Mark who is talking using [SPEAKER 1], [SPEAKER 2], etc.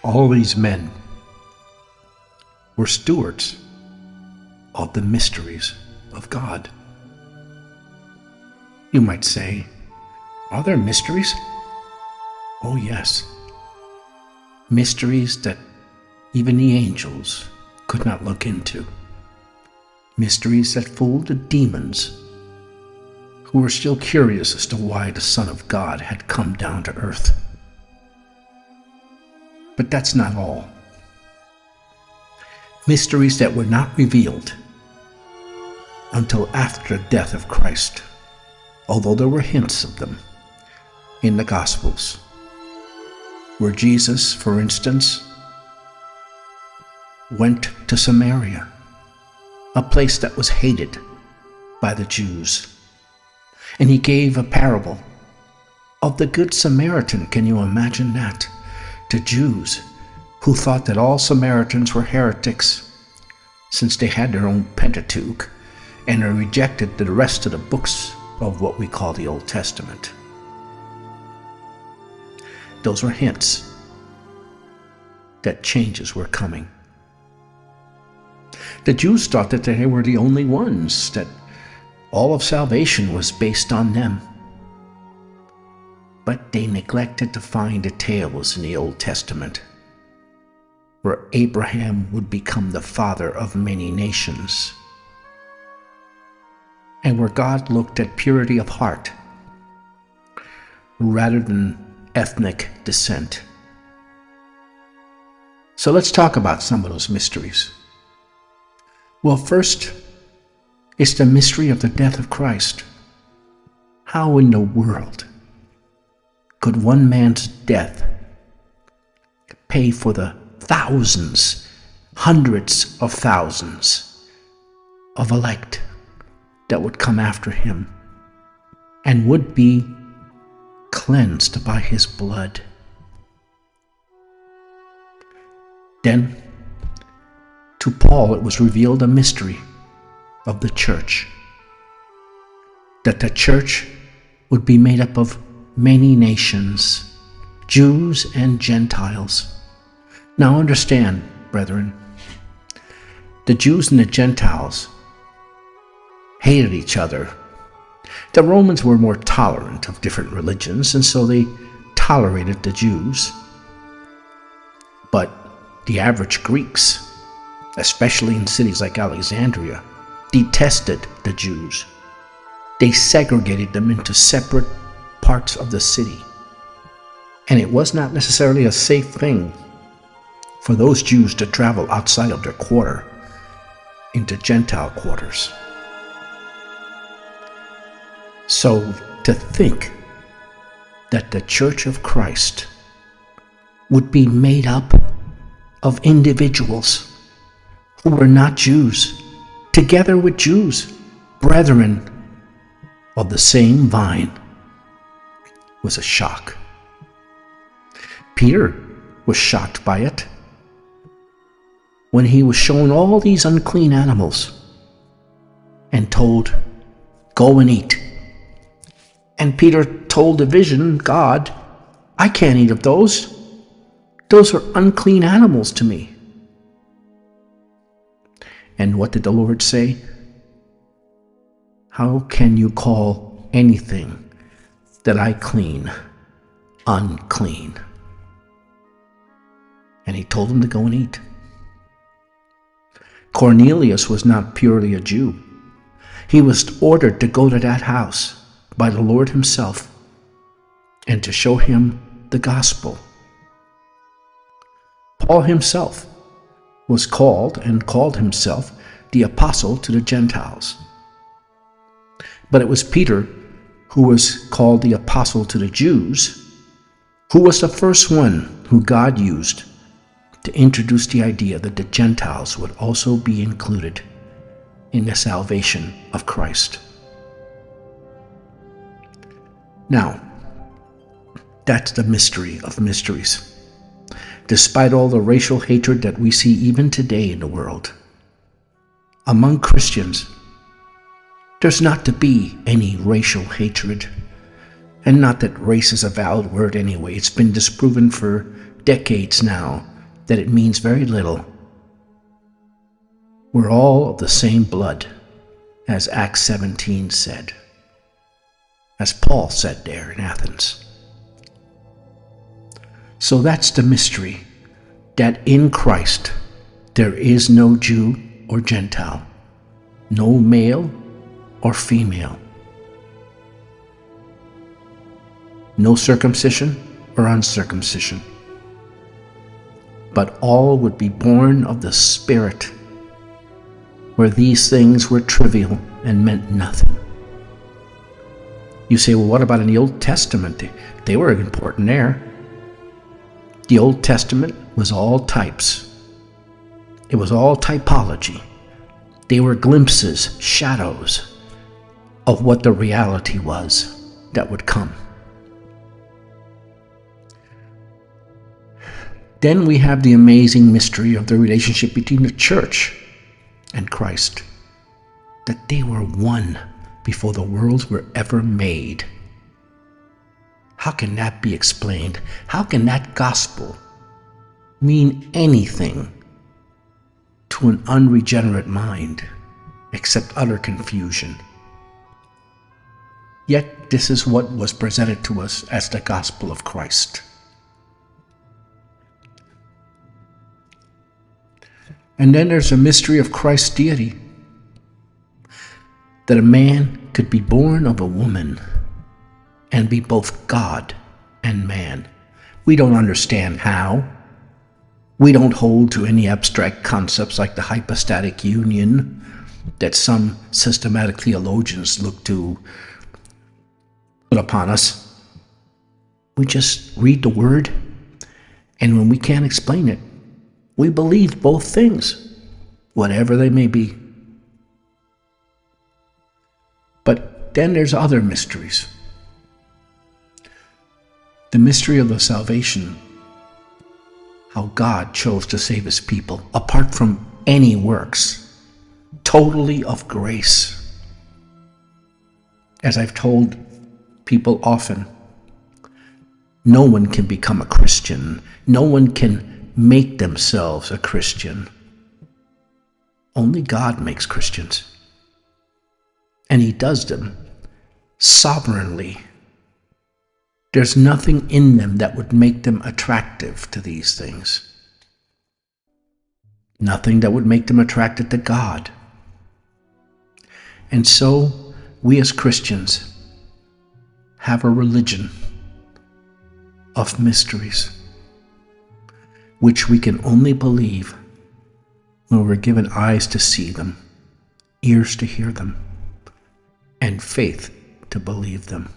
[SPEAKER 1] All these men were stewards of the mysteries of God. You might say, are there mysteries? Oh yes, mysteries that even the angels could not look into. Mysteries that fooled the demons, who were still curious as to why the Son of God had come down to earth. But that's not all. Mysteries that were not revealed until after the death of Christ, although there were hints of them in the Gospels, where Jesus, for instance, went to Samaria, a place that was hated by the Jews, and he gave a parable of the Good Samaritan. Can you imagine that? To Jews who thought that all Samaritans were heretics, since they had their own Pentateuch and they rejected the rest of the books of what we call the Old Testament. Those were hints that changes were coming. The Jews thought that they were the only ones, that all of salvation was based on them. But they neglected to find the tales in the Old Testament where Abraham would become the father of many nations, and where God looked at purity of heart rather than ethnic descent. So let's talk about some of those mysteries. Well, first, it's the mystery of the death of Christ. How in the world could one man's death pay for the thousands, hundreds of thousands of elect that would come after him and would be cleansed by his blood? Then, to Paul, it was revealed a mystery of the church, that the church would be made up of many nations, Jews and Gentiles. Now understand, brethren, the Jews and the Gentiles hated each other. The Romans were more tolerant of different religions, and so they tolerated the Jews. But the average Greeks, especially in cities like Alexandria, detested the Jews. They segregated them into separate parts of the city. And it was not necessarily a safe thing for those Jews to travel outside of their quarter into Gentile quarters. So to think that the Church of Christ would be made up of individuals who were not Jews, together with Jews, brethren of the same vine, was a shock. Peter was shocked by it when he was shown all these unclean animals and told, "Go and eat." And Peter told the vision, God, "I can't eat of those. Those are unclean animals to me." And what did the Lord say? "How can you call anything that I clean unclean?" And he told him to go and eat. Cornelius was not purely a Jew. He was ordered to go to that house by the Lord himself and to show him the gospel. Paul himself was called and called himself the apostle to the Gentiles. But it was Peter who was called the apostle to the Jews, who was the first one who God used to introduce the idea that the Gentiles would also be included in the salvation of Christ. Now, that's the mystery of mysteries. Despite all the racial hatred that we see even today in the world, among Christians, there's not to be any racial hatred. And not that race is a valid word anyway. It's been disproven for decades now that it means very little. We're all of the same blood, as Acts 17 said, as Paul said there in Athens. So that's the mystery, that in Christ there is no Jew or Gentile, no male or female, no circumcision or uncircumcision, but all would be born of the Spirit, where these things were trivial and meant nothing. You say, well, what about in the Old Testament? They were important there. The Old Testament was all types. It was all typology. They were glimpses, shadows of what the reality was that would come. Then we have the amazing mystery of the relationship between the church and Christ, that they were one before the worlds were ever made. How can that be explained? How can that gospel mean anything to an unregenerate mind except utter confusion? Yet this is what was presented to us as the gospel of Christ. And then there's a mystery of Christ's deity, that a man could be born of a woman and be both God and man. We don't understand how. We don't hold to any abstract concepts like the hypostatic union that some systematic theologians look to put upon us. We just read the word, and when we can't explain it, we believe both things, whatever they may be. But then there's other mysteries. The mystery of the salvation, how God chose to save his people apart from any works, totally of grace. As I've told people often, no one can become a Christian. No one can make themselves a Christian. Only God makes Christians. And he does them sovereignly. There's nothing in them that would make them attractive to these things. Nothing that would make them attracted to God. And so, we as Christians have a religion of mysteries, which we can only believe when we're given eyes to see them, ears to hear them, and faith to believe them.